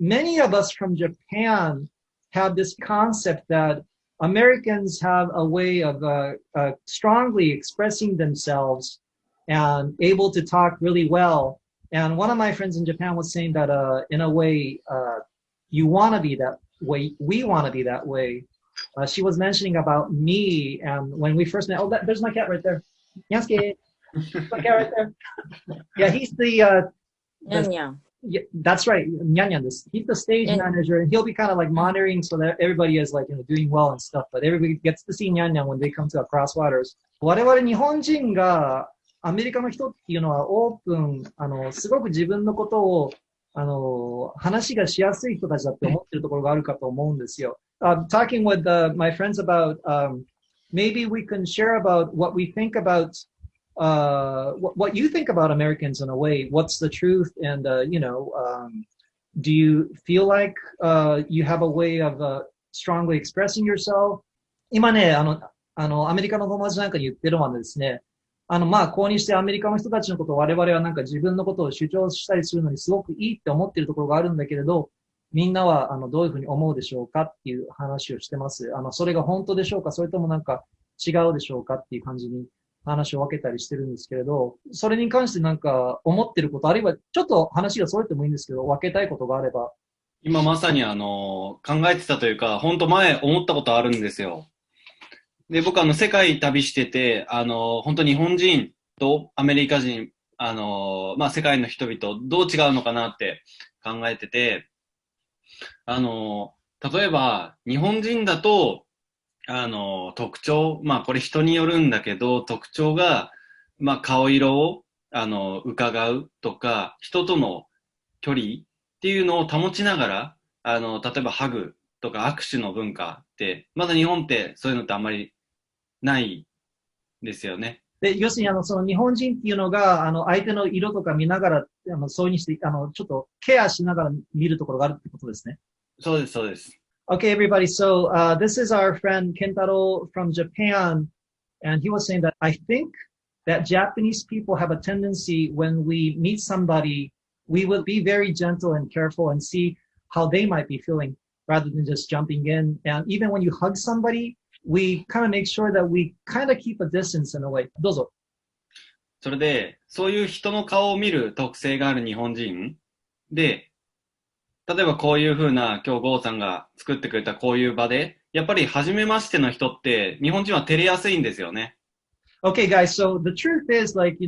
many of us from Japan have this concept that Americans have a way of strongly expressing themselves and able to talk really well. And one of my friends in Japan was saying that in a way, you want to be that way. We want to be that way. She was mentioning about me, and when we first met, there's my cat right there. Yansuke, my cat right there. Yeah, he's the yeah, that's right, Nyan this. He's the stage manager, and he'll be kind of like monitoring so that everybody is like doing well and stuff. But everybody gets to see Nyan when they come to Across Waters. 我々日本人がアメリカの人っていうのはオープン、すごく自分のことを話がしやすい人たちだって思ってるところがあるかと思うんですよ。Talking with my friends about maybe we can share about what we think about what you think about Americans in a way. What's the truth? And do you feel like you have a way of strongly expressing yourself? 今ね、アメリカの友達なんかに言ってるのはですね、まあ、こうにしてアメリカの人たちのことを我々はなんか自分のことを主張したりするのにすごくいいって思ってるところがあるんだけれど、みんなはどういうふうに思うでしょうかっていう話をしてます。それが本当でしょうか、それともなんか違うでしょうかっていう感じに話を分けたりしてるんですけれど、それに関してなんか思ってること、あるいはちょっと話がそれてもいいんですけど、分けたいことがあれば。今まさに考えてたというか、本当前思ったことあるんですよ。で、僕世界旅してて、本当日本人とアメリカ人、まあ世界の人々どう違うのかなって考えてて、例えば日本人だと、特徴、まあこれ人によるんだけど、特徴が、まあ顔色を、伺うとか、人との距離っていうのを保ちながら、例えばハグとか握手の文化って、まだ日本ってそういうのってあんまりないですよね。で、要するにその日本人っていうのが、相手の色とか見ながら、そういうにして、ちょっとケアしながら見るところがあるってことですね。そうです、そうです。Okay, everybody. So, this is our friend Kentaro from Japan. And he was saying that I think that Japanese people have a tendency when we meet somebody, we will be very gentle and careful and see how they might be feeling rather than just jumping in. And even when you hug somebody, we kind of make sure that we kind of keep a distance in a way. どうぞ。それで、そういう人の顔を見る特性がある日本人で、例えばこういう風な今日ゴーさんが作ってくれたこういう場で、やっぱり初めましての人って日本人は照れやすいんですよね。Okay, guys. So the truth is, like,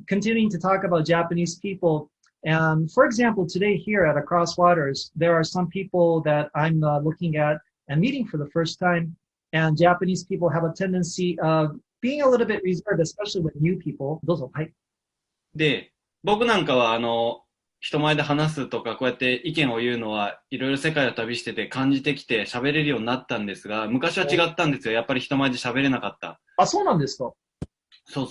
continuing to talk about Japanese people. And for example, today here at Across Waters, there are some people that I'm looking at and meeting for the first time. And Japanese people have a tendency of being a little bit reserved, especially with new people. どうぞ。はい。で、僕なんかは人前で話すとかこうやって意見を言うのはいろいろ世界を旅してて感じてきて喋れるようになったんですが、昔は違ったんですよ。やっぱり人前で喋れなかった。あ、そうなんですか。そ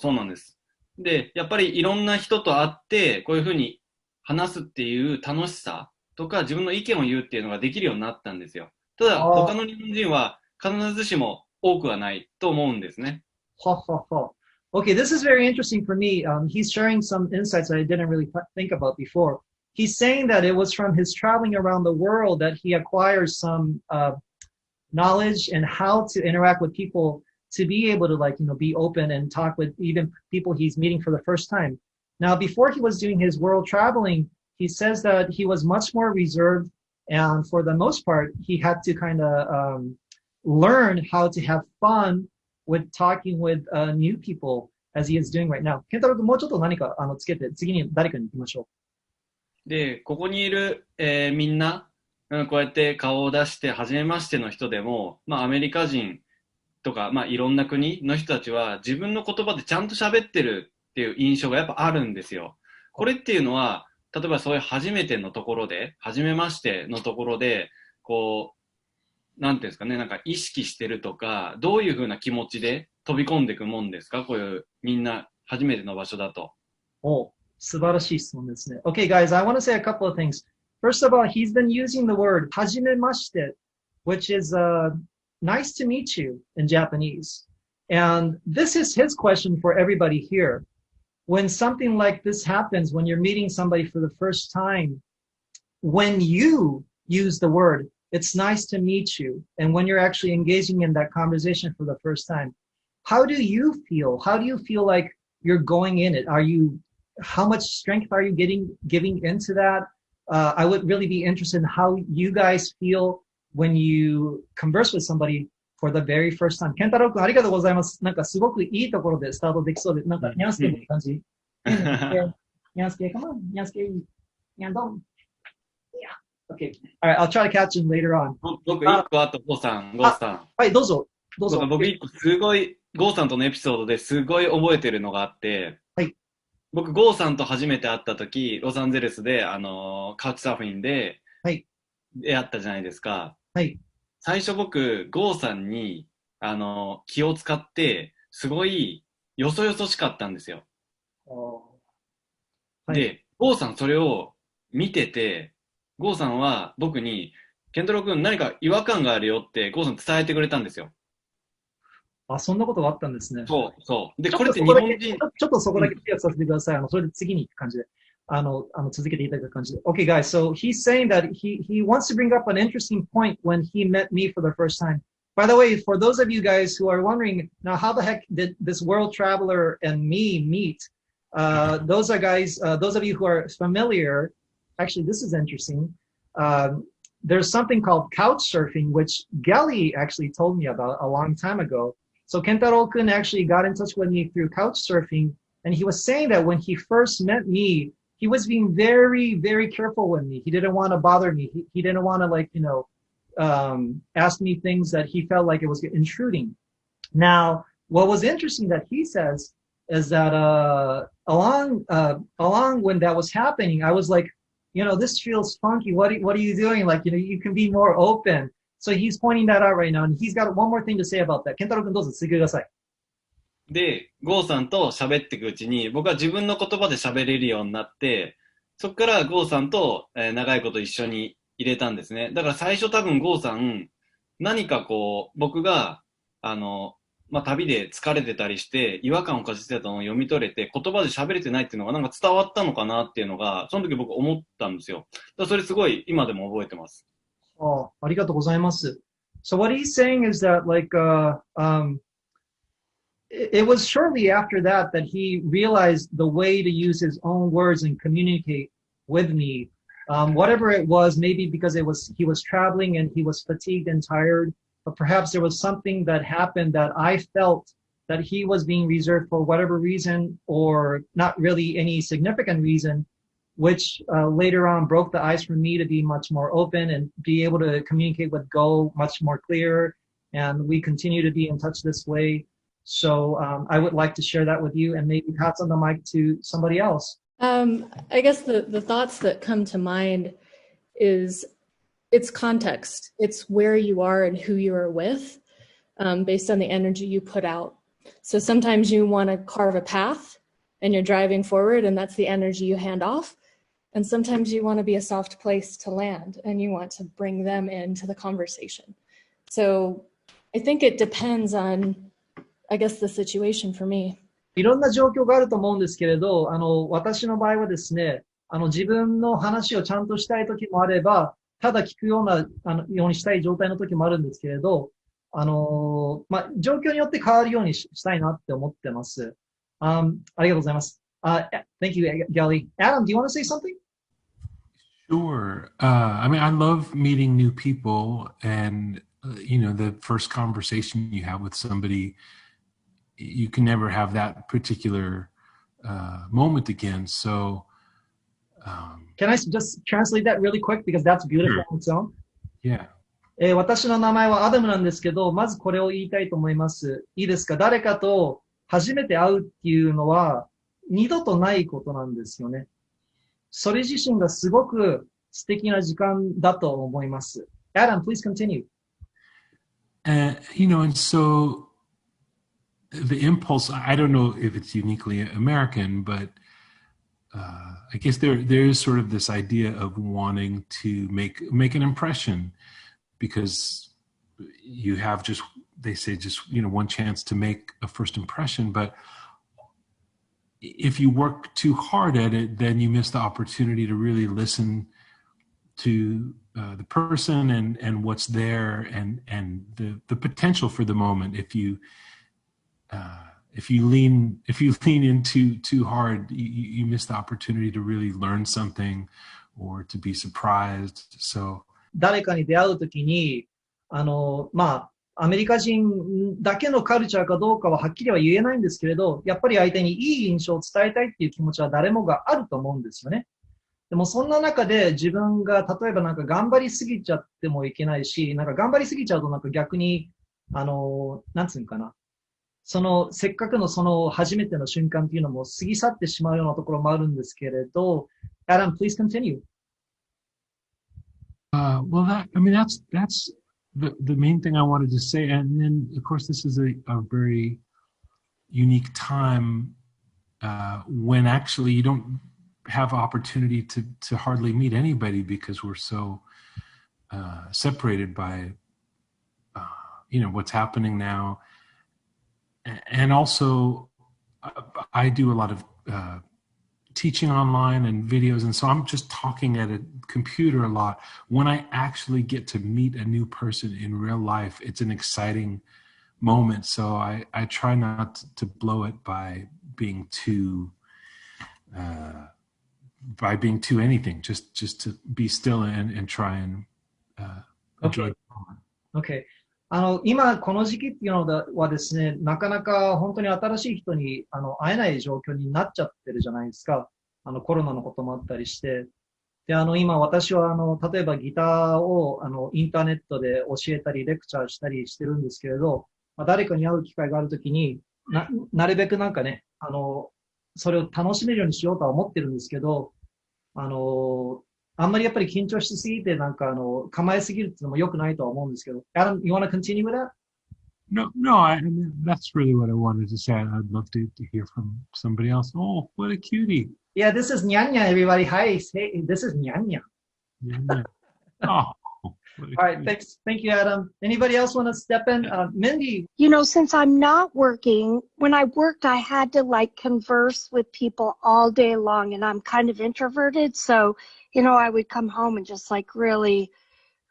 うなんです。で、やっぱりいろんな人と会ってこういうふうに話すっていう楽しさとか自分の意見を言うっていうのができるようになったんですよ。ただ他の日本人は必ずしも多くはないと思うんですね。ははは。Okay, this is very interesting for me. He's sharing some insights that I didn't really think about before. He's saying that it was from his traveling around the world that he acquires some knowledge and how to interact with people to be able to be open and talk with even people he's meeting for the first time. Now, before he was doing his world traveling, he says that he was much more reserved, and for the most part, he had to kind of learn how to have fun with talking with new people as he is doing right now. ケンタロウ君もうちょっと何かつけて次に誰かに行きましょう。で、ここにいる、みんな、こうやって顔を出して初めましての人でも、まあアメリカ人とか、まあいろんな国の人たちは自分の言葉でちゃんと喋ってるっていう印象がやっぱあるんですよ。これっていうのは、例えばそういう初めてのところで、初めましてのところで、こう、なんていうんですかね、なんか意識してるとか、どういうふうな気持ちで飛び込んでいくもんですか？こういうみんな初めての場所だと。お、素晴らしい質問ですね。Okay, guys, I want to say a couple of things. First of all, he's been using the word はじめまして, which is nice to meet you in Japanese. And this is his question for everybody here. When something like this happens, when you're meeting somebody for the first time, when you use the word, it's nice to meet you, and when you're actually engaging in that conversation for the first time, how do you feel? How do you feel like you're going in it? How much strength are you giving into that? I would really be interested in how you guys feel when you converse with somebody for the very first time. 健太郎くん、ありがとうございます。なんかすごくいいところでスタートできそうで、なんかニャンスケの感じ。ニャンスケ、come on, ニャンスケ、ニャンドン。Yeah. Okay. All right, I'll try to catch him later on. 僕一個あと、ゴーさん。はい、どうぞ。僕一個すごい、ゴーさんとのエピソードですごい覚えてるのがあって、はい。僕、ゴーさんと初めて会った時、ロサンゼルスで、カウチサーフィンで、出会ったじゃないですか。はい。最初僕、ゴーさんに、気を使って、すごい、よそよそしかったんですよ。はい、で、ゴーさんそれを見てて、ゴーさんは僕に、ケントロ君何か違和感があるよってゴーさん伝えてくれたんですよ。あ、そんなことがあったんですね。そう。で、これって日本人。ちょっとそこだけクリアさせてください。それで次に行く感じで。続けていただく感じで。Okay, guys, so he's saying that he wants to bring up an interesting point when he met me for the first time. By the way, for those of you guys who are wondering, now how the heck did this world traveler and me meet? Those of you who are familiar, actually this is interesting. There's something called couch surfing, which Gelly actually told me about a long time ago. So Kentaro-kun actually got in touch with me through couch surfing, and he was saying that when he first met me, he was being very, very careful with me. He didn't want to bother me. He didn't want to ask me things that he felt like it was intruding. Now, what was interesting that he says is that along when that was happening, I was like, this feels funky. What are you doing? Like, you can be more open. So he's pointing that out right now, and he's got one more thing to say about that. 健太郎君どうぞ続けてください。で、ゴーさんと喋っていくうちに、僕は自分の言葉で喋れるようになって、そこからゴーさんと、長いこと一緒に入れたんですね。だから最初多分ゴーさん、何かこう、僕が、旅で疲れてたりして、違和感を感じてたのを読み取れて、言葉で喋れてないっていうのがなんか伝わったのかなっていうのが、その時僕思ったんですよ。だからそれすごい今でも覚えてます。ありがとうございます。So what he's saying is that it was shortly after that he realized the way to use his own words and communicate with me. Whatever it was, maybe because he was traveling and he was fatigued and tired, but perhaps there was something that happened that I felt that he was being reserved for whatever reason or not really any significant reason, which later on broke the ice for me to be much more open and be able to communicate with Go much more clear. And we continue to be in touch this way. So I would like to share that with you and maybe pass on the mic to somebody else. I guess the thoughts that come to mind is it's context. It's where you are and who you are with based on the energy you put out. So sometimes you want to carve a path and you're driving forward and that's the energy you hand off. And sometimes you want to be a soft place to land and you want to bring them into the conversation. So I think it depends on, I guess, the situation for me. いろんな状況があると思うんですけれど、私の場合はですね、自分の話をちゃんとしたい時もあれば、ただ聞くようにしたい状態の時もあるんですけれど、状況によって変わるようにしたいなって思ってます。ありがとうございます。Thank you, Gelly. Adam, do you want to say something? Sure. I love meeting new people and, the first conversation you have with somebody, you can never have that particular moment again. So, can I just translate that really quick because that's beautiful on its own? Yeah. 私の名前はアダムなんですけど、まずこれを言いたいと思います。いいですか？誰かと初めて会うっていうのは二度とないことなんですよね。それ自身がすごく素敵な時間だと思います。Adam, please continue. And so the impulse, I don't know if it's uniquely American, but I guess there is sort of this idea of wanting to make an impression because you have they say one chance to make a first impression, but if you work too hard at it, then you miss the opportunity to really listen to the person and what's there and the potential for the moment. If you lean in too hard, you miss the opportunity to really learn something or to be surprised. So 誰かに出会うときに、アメリカ人だけのカルチャーかどうかははっきりは言えないんですけれど、やっぱり相手にいい印象を伝えたいっていう気持ちは誰もがあると思うんですよね。でもそんな中で自分が例えばなんか頑張りすぎちゃってもいけないし、なんか頑張りすぎちゃうとなんか逆に、なんつうのかな。せっかくの初めての瞬間っていうのも過ぎ去ってしまうようなところもあるんですけれど、Adam, please continue. Well, that's the main thing I wanted to say. And then, of course, this is a very unique time when actually you don't have opportunity to hardly meet anybody because we're so separated by, what's happening now. And also, I do a lot of teaching online and videos, and so I'm just talking at a computer a lot. When I actually get to meet a new person in real life, it's an exciting moment. So I try not to blow it by being too anything. Just to be still and try and enjoy the moment. Okay. 今この時期っていうのはですね、なかなか本当に新しい人に会えない状況になっちゃってるじゃないですか。コロナのこともあったりして。で、今私は例えばギターをインターネットで教えたりレクチャーしたりしてるんですけれど、誰かに会う機会があるときになるべくなんかね、それを楽しめるようにしようとは思ってるんですけど、あんまりやっぱり緊張しすぎてなんか構えすぎるっていうのも良くないとは思うんですけど。Adam, you want to continue with that? No, I mean, that's really what I wanted to say. I'd love to hear from somebody else. Oh, what a cutie. Yeah, this is Nyanya, everybody. Hi, hey, this is Nyanya. Oh. All right, thanks. Thank you, Adam. Anybody else want to step in? Mindy. Since I'm not working, when I worked, I had to converse with people all day long, and I'm kind of introverted. So, I would come home and just really,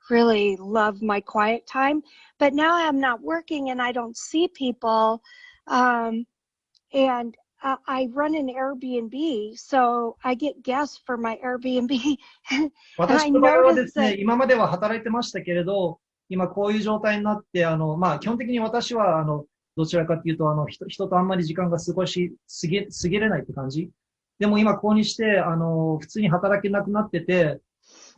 really love my quiet time. But now I'm not working and I don't see people. And I run an Airbnb, so I get guests for my Airbnb. 私の場合はですね、今までは働いてましたけれど、今こういう状態になって、基本的に私は、どちらかというと、人とあんまり時間が過ぎれないって感じ。でも今ここにして、普通に働けなくなってて、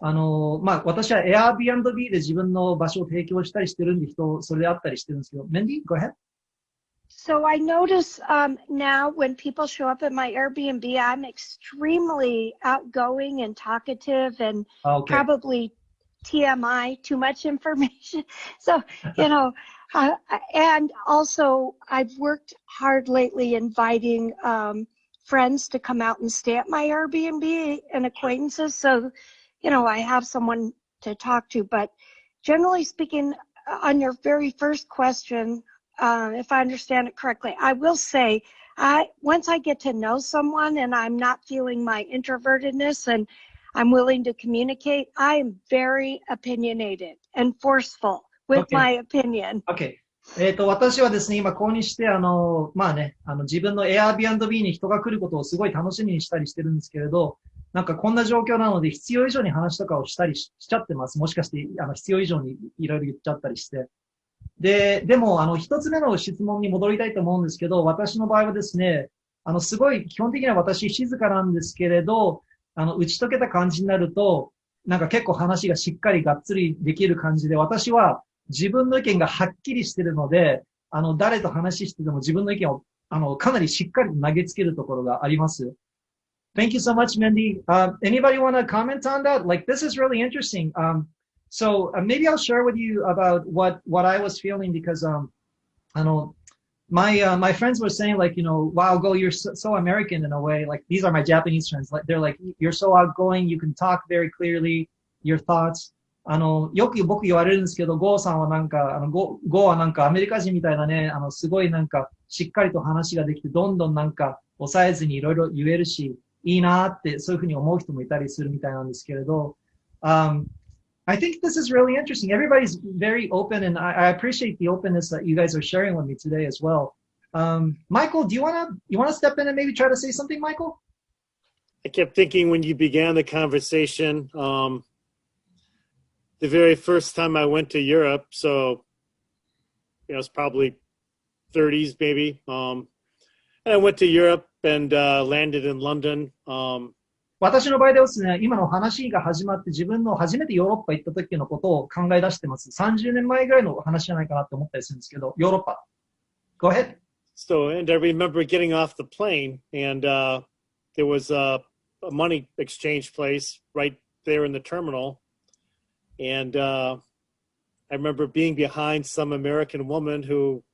私は Airbnb で自分の場所を提供したりしてるんで、それであったりしてるんですけど、Mindy, go ahead. So I notice now when people show up at my Airbnb, I'm extremely outgoing and talkative and probably TMI, too much information. So, and also I've worked hard lately inviting friends to come out and stay at my Airbnb and acquaintances. So, I have someone to talk to. But generally speaking, on your very first question, if I understand it correctly, I will say, once I get to know someone and I'm not feeling my introvertedness and I'm willing to communicate, I am very opinionated and forceful with my opinion. Okay. 私はですね、今ここにして、自分の Airbnb に人が来ることをすごい楽しみにしたりしてるんですけれど、なんかこんな状況なので必要以上に話とかをしたり しちゃってます。もしかして、必要以上にいろいろ言っちゃったりして。でも、一つ目の質問に戻りたいと思うんですけど、私の場合はですね、すごい、基本的には私静かなんですけれど、打ち解けた感じになると、なんか結構話がしっかりがっつりできる感じで、私は自分の意見がはっきりしてるので、誰と話してても自分の意見を、かなりしっかり投げつけるところがあります。Thank you so much, Mindy. Anybody want to comment on that? This is really interesting. So maybe I'll share with you about what I was feeling because my friends were saying wow, Go, you're so American in a way. These are my Japanese friends. They're like, you're so outgoing. You can talk very clearly. Your thoughts. よく僕言われるんですけど、Go さんはなんかGoはなんかアメリカ人みたいなね、すごいなんかしっかりと話ができて、どんどんなんか抑えずにいろいろ言えるし、いいなーってそういうふうに思う人もいたりするみたいなんですけれど。I think this is really interesting. Everybody's very open, and I appreciate the openness that you guys are sharing with me today as well. Michael, do you wanna step in and maybe try to say something, Michael? I kept thinking when you began the conversation, the very first time I went to Europe, so it was probably 30s maybe. And I went to Europe and landed in London. 私の場合でですね、今の話が始まって自分の初めてヨーロッパ行った時のことを考え出してます。30年前ぐらいの話じゃないかなって思ったりするんですけど、ヨーロッパ。Go ahead. So, and I remember getting off the plane, and there was a money exchange place right there in the terminal. And I remember being behind some American woman who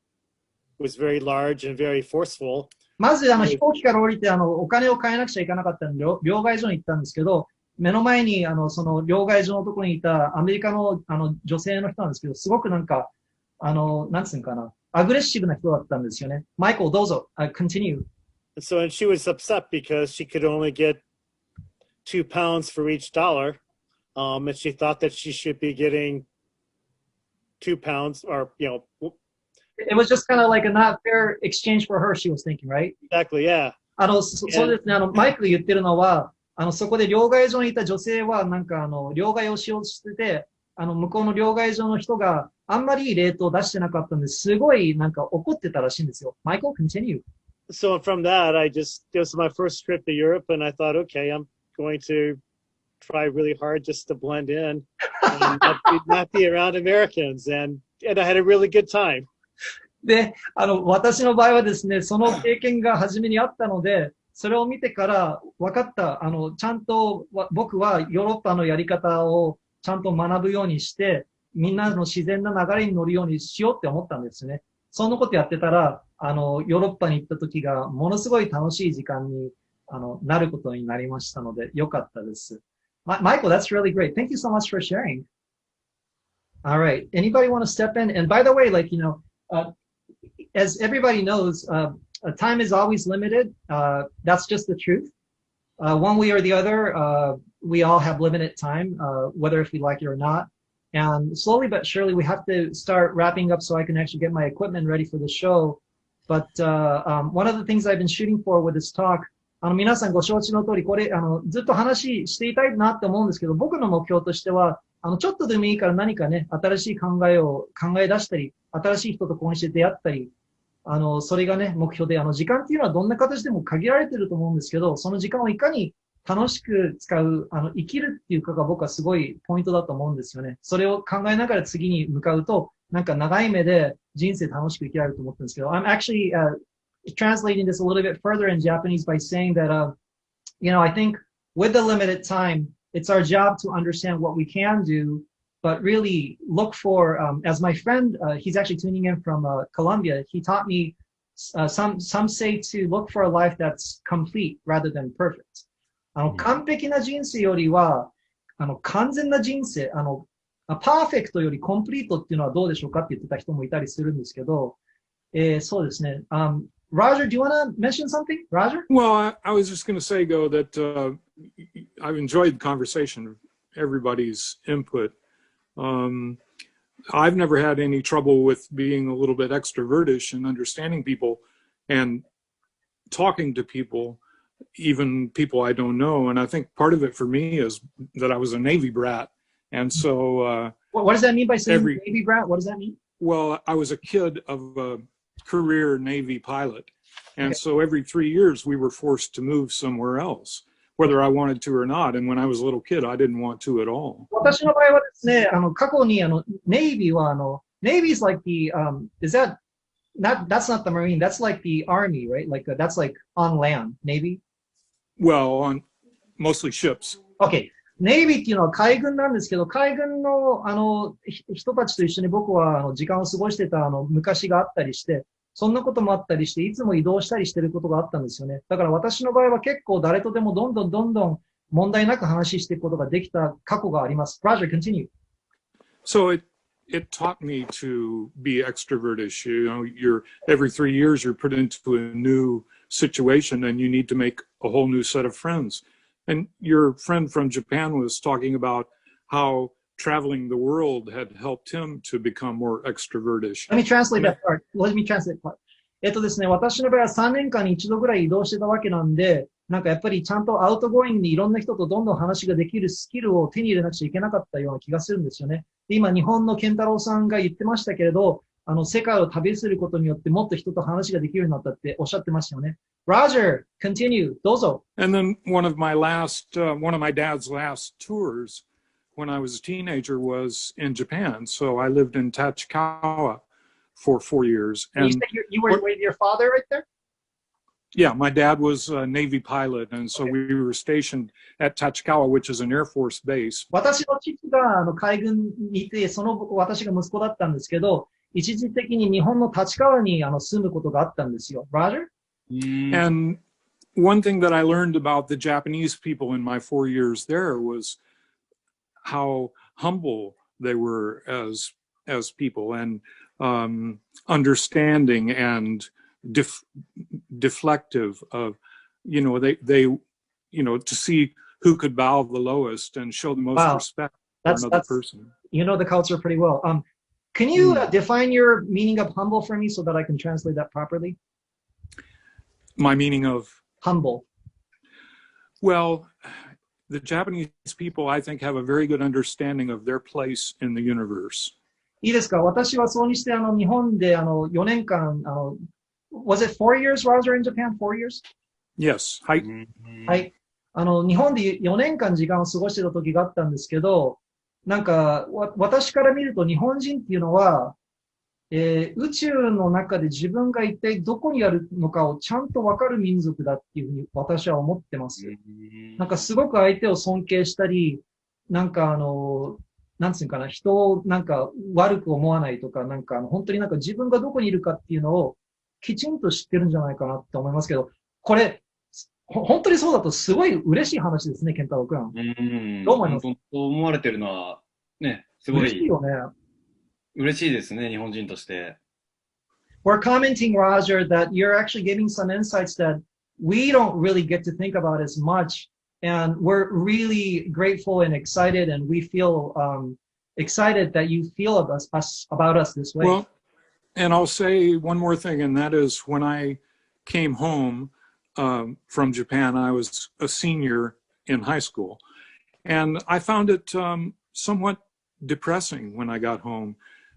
was very large and very forceful. まず飛行機から降りてお金を変えなくちゃいけなかったんで、両替所に行ったんですけど、目の前にその両替所のところにいたアメリカの女性の人なんですけど、すごくなんかなんつうのかな、アグレッシブな人だったんですよね。マイケル、どうぞ、continue. So, and she was upset because she could only get £2 for each dollar, and she thought that she should be getting £2, or It was just kind of like a not fair exchange for her, she was thinking, right? Exactly, yeah. そうですね、マイクが言ってるのは、そこで両替所にいた女性は、なんか両替をしようとしてて、向こうの両替所の人があんまりいいレートを出してなかったんで、すごいなんか怒ってたらしいんですよ。マイケル、continue. So from that, this was my first trip to Europe, and I thought, okay, I'm going to try really hard just to blend in and not be around Americans, and I had a really good time. で、私の場合はですね、その経験が初めにあったので、それを見てから分かった、ちゃんと僕はヨーロッパのやり方をちゃんと学ぶようにして、みんなの自然な流れに乗るようにしようって思ったんですね。そんなことやってたら、ヨーロッパに行った時がものすごい楽しい時間に、なることになりましたので、よかったです。Michael, that's really great. Thank you so much for sharing. All right. Anybody want to step in? And by the way, as everybody knows, time is always limited. That's just the truth. One way or the other, we all have limited time, whether if we like it or not. And slowly but surely, we have to start wrapping up so I can actually get my equipment ready for the show. But one of the things I've been shooting for with this talk, 皆さんご承知の通り、これ、ずっと話していたいなって思うんですけど、僕の目標としては、ちょっとでもいいから何かね、新しい考えを考え出したり、新しい人とこうして出会ったり、それがね、目標で、時間っていうのはどんな形でも限られてると思うんですけど、その時間をいかに楽しく使う、生きるっていうかが僕はすごいポイントだと思うんですよね。それを考えながら次に向かうと、なんか長い目で人生楽しく生きられると思ってるんですけど、I'm actually, translating this a little bit further in Japanese by saying that, I think with the limited time, it's our job to understand what we can do, but really look for, as my friend, he's actually tuning in from Colombia, he taught me, some say to look for a life that's complete rather than perfect. 完璧な人生よりは、完全な人生、パーフェクトよりコンプリートっていうのはどうでしょうかって言ってた人もいたりするんですけど、そうですね。Roger, do you want to mention something? Roger? Well, I was just going to say, that I've enjoyed the conversation, everybody's input. I've never had any trouble with being a little bit extrovertish and understanding people and talking to people, even people I don't know. And I think part of it for me is that I was a Navy brat. And so... what does that mean by saying Navy brat? What does that mean? Well, I was a kid of a career Navy pilot. And so every 3 years we were forced to move somewhere else, whether I wanted to or not. And when I was a little kid, I didn't want to at all. 私の場合はですね、過去にNavy はNavy is like the is that that's not the Marine, that's like the Army, right? Like that's like on land, Navy. Well, on mostly ships. Okay. Navy っていうのは海軍なんですけど、海軍の人たちと一緒に僕は時間を過ごしてた昔があったりして、そんなこともあったりして、いつも移動したりしてることがあったんですよね。だから私の場合は結構誰とでもどんどん問題なく話していくことができた過去があります。Roger, continue. So it taught me to be extrovertish. Every 3 years you're put into a new situation and you need to make a whole new set of friends. And your friend from Japan was talking about how traveling the world had helped him to become more extrovertish. Let me translate that part. Let me translate that part. ですね、私の場合は3年間に一度ぐらい移動してたわけなんで、なんかやっぱりちゃんとアウトゴーイングにいろんな人とどんどん話ができるスキルを手に入れなくちゃいけなかったような気がするんですよね。で今、日本の健太郎さんが言ってましたけれど、世界を旅することによってもっと人と話ができるようになったっておっしゃってましたよね。Roger, continue. どうぞ。And then one of my dad's last tours when I was a teenager was in Japan. So I lived in Tachikawa for 4 years. And you said you were with your father right there? Yeah, my dad was a Navy pilot, and so we were stationed at Tachikawa, which is an Air Force base. 私の父が海軍にいて、私が息子だったんですけど、一時的に日本の立川に住むことがあったんですよ。Roger? And one thing that I learned about the Japanese people in my 4 years there was how humble they were as people, and understanding and deflective of, they to see who could bow the lowest and show the most respect for another person. You know the culture pretty well. Can you define your meaning of humble for me so that I can translate that properly? My meaning of humble. Well, the Japanese people, I think, have a very good understanding of their place in the universe. いいですか？私はそうにして日本で4年間Was it 4 years, Roger, in Japan? 4 years? Yes. はい。はい。日本で4年間時間を過ごしてた時があったんですけど、なんか、私から見ると日本人っていうのは、宇宙の中で自分が一体どこにあるのかをちゃんとわかる民族だっていうふうに私は思ってます。なんかすごく相手を尊敬したり、なんかなんつうかな、人をなんか悪く思わないとか、なんか本当になんか自分がどこにいるかっていうのをきちんと知ってるんじゃないかなって思いますけど、これ、本当にそうだとすごい嬉しい話ですね、健太郎くん。どう思います？そう思われてるのは、ね、すごい。嬉しいよね。嬉しいですね、日本人として。We're commenting, Roger, that you're actually giving some insights that we don't really get to think about as much. And we're really grateful and excited, and we feel excited that you feel about us this way. Well, and I'll say one more thing, and that is when I came home from Japan, I was a senior in high school. And I found it somewhat depressing when I got home,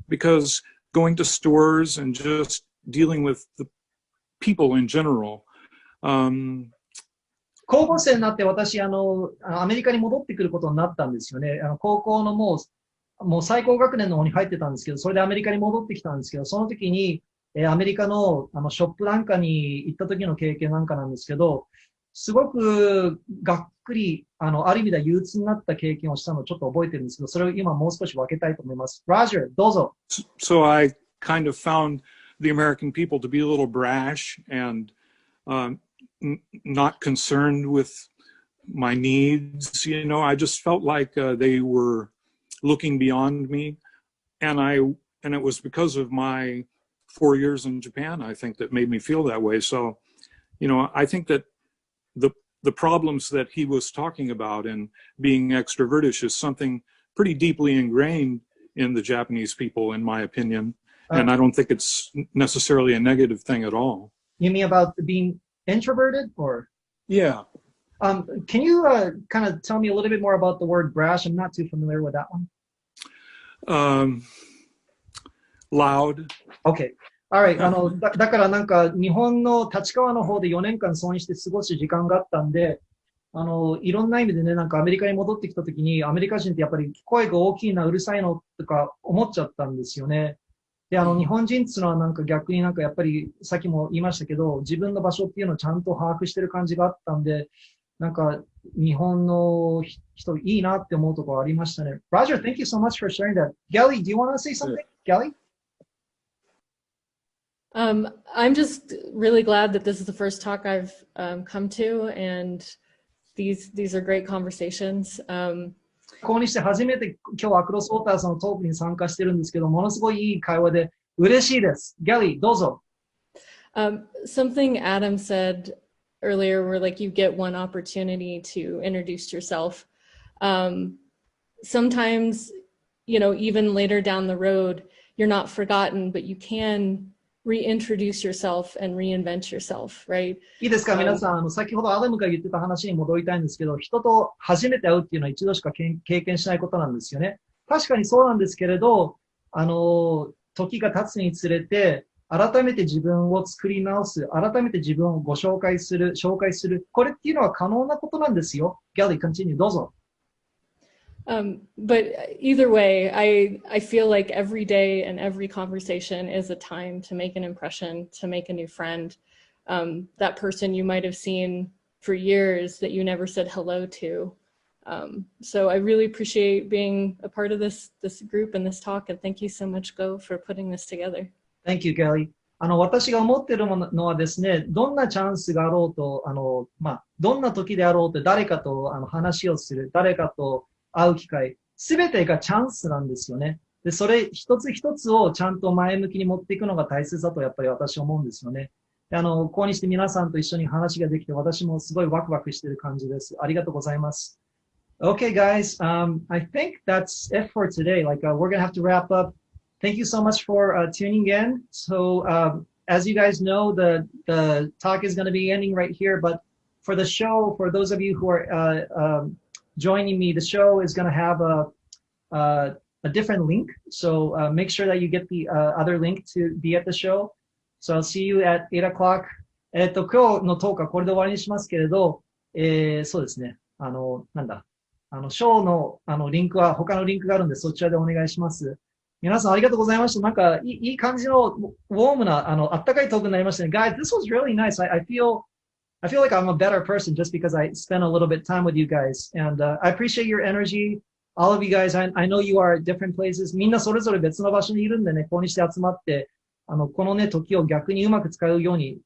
because going to stores and just dealing with the people in general. 高校生になって私、アメリカに戻ってくることになったんですよね。高校のもう最高学年の方に入ってたんですけど、それでアメリカに戻ってきたんですけど、その時に、アメリカのショップなんかに行った時の経験なんかなんですけど、すごくがっくり、ある意味では憂鬱になった経験をしたのをちょっと覚えてるんですけど、それを今もう少し分けたいと思います。Roger, どうぞ。So I kind of found the American people to be a little brash and not concerned with my needs. I just felt like they were looking beyond me, and it was because of my 4 years in Japan, I think, that made me feel that way. So, I think that the problems that he was talking about in being extrovertish is something pretty deeply ingrained in the Japanese people, in my opinion, and I don't think it's necessarily a negative thing at all. You mean about being introverted, or? Yeah. Can you kind of tell me a little bit more about the word brash? I'm not too familiar with that one. Loud. Okay. Alright. だからなんか日本の立川の方で4年間疎遠して過ごす時間があったんで、いろんな意味でね、なんかアメリカに戻ってきた時に、アメリカ人ってやっぱり声が大きいな、うるさいのとか思っちゃったんですよね。で、日本人っていうのはなんか逆になんかやっぱりさっきも言いましたけど、自分の場所っていうのをちゃんと把握してる感じがあったんで、なんか日本の人いいなって思うところありましたね。Roger, thank you so much for sharing that. Gally, do you want to say something? Gally? I'm just really glad that this is the first talk I've come to, and these are great conversations. ここにして初めて今日アクロスウォーターさんのトークに参加してるんですけど、ものすごいいい会話で嬉しいです。Gally, どうぞ。Something Adam said earlier, where like you get one opportunity to introduce yourself. sometimes, you know, even later down the road, you're not forgotten, but you can reintroduce yourself and reinvent yourself, right? いいですか、皆さん。先ほどアダムが言ってた話に戻りたいんですけど、人と初めて会うっていうのは一度しか経験しないことなんですよね。確かにそうなんですけれど、時が経つにつれて、改めて自分を作り直す、改めて自分をご紹介する、紹介する。これっていうのは可能なことなんですよ。Gally, continue. どうぞ。But either way, I feel like every day and every conversation is a time to make an impression, to make a new friend. That person you might have seen for years that you never said hello to. So I really appreciate being a part of this group and this talk, and thank you so much, Go, for putting this together. Thank you, Kelly. 私が思っているのはですね、どんなチャンスがあろうと、どんな時であろうと誰かと話をする、誰かと会う機会、すべてがチャンスなんですよね。で、それ一つ一つをちゃんと前向きに持っていくのが大切だとやっぱり私は思うんですよね。でこうにして皆さんと一緒に話ができて私もすごいワクワクしている感じです。ありがとうございます。Okay, guys, I think that's it for today. We're going to have to wrap up. Thank you so much for tuning in. So, as you guys know, the talk is going to be ending right here. But for the show, for those of you who are joining me, the show is going to have a different link. So make sure that you get the other link to be at the show. So I'll see you at 8 o'clock. 今日のトークはこれで終わりにしますけれど、そうですね。ショーのリンクは他のリンクがあるんでそちらでお願いします。皆さんありがとうございました。なんかいい感じのウォームなあったかいトークになりましたね。Guys, this was really nice. I feel like I'm a better person just because I spent a little bit time with you guys. And I appreciate your energy. All of you guys, I know you are at different places. みんなそれぞれ別の場所にいるんでね、ここにして集まって、このね、時を逆にうまく使うように、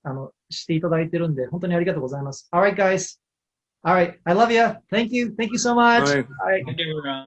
していただいてるんで、本当にありがとうございます。Alright, guys. Alright. I love you. Thank you. Thank you so much. Bye. Alright. Thank you, everyone.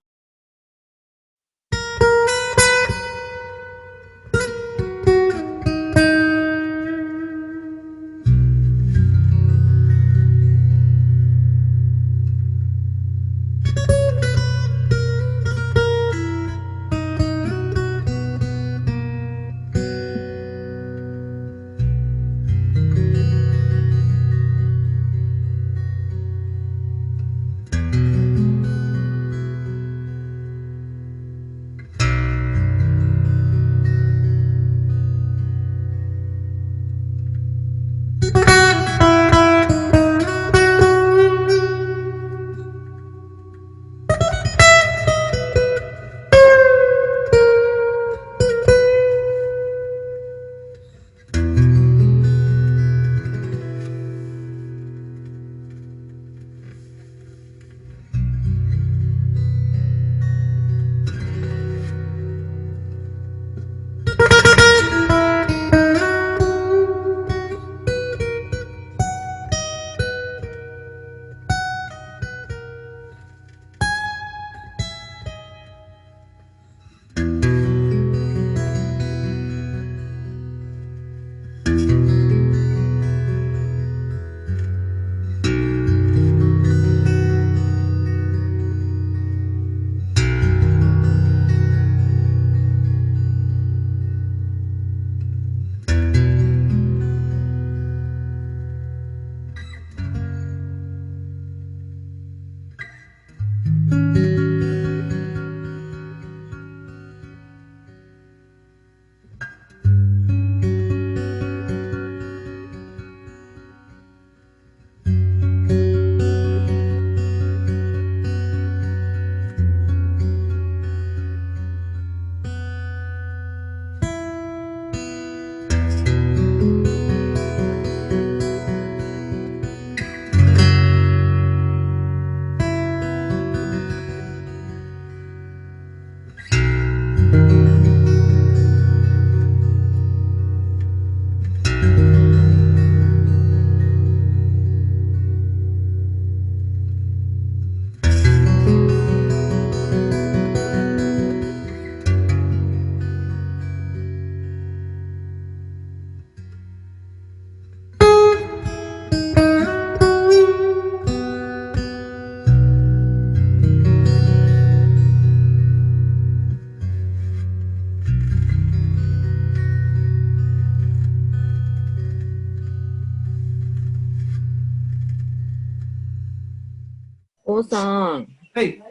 ゴーさん、Hey,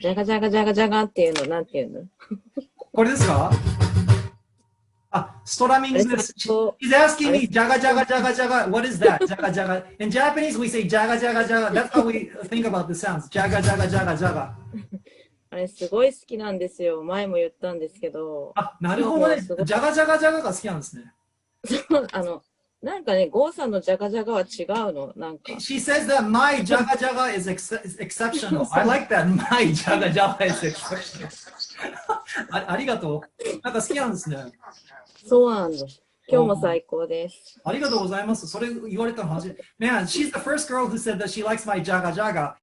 ジャガジャガジャガジャガっていうの、なんていうの？これですか？Stora means this. He's asking me, jaga, jaga, jaga, jaga. What is that? Jaga, jaga. In Japanese, we say jaga, jaga, jaga. That's how we think about the sounds. Jaga, jaga, jaga, jaga. あれすごい好きなんですよ。前も言ったんですけど。なるほどね。ジャガジャガジャガが好きなんですね。なんかね、ゴーさんのジャガジャガは違うの。なんか。She says that my jaga jaga is exceptional. I like that. My jaga jaga is exceptional. ありがとう。なんか好きなんですね。そうなんです。今日も最高です。ありがとうございます。それ言われたの初めて。Man, she's the first girl who said that she likes my jaga jaga.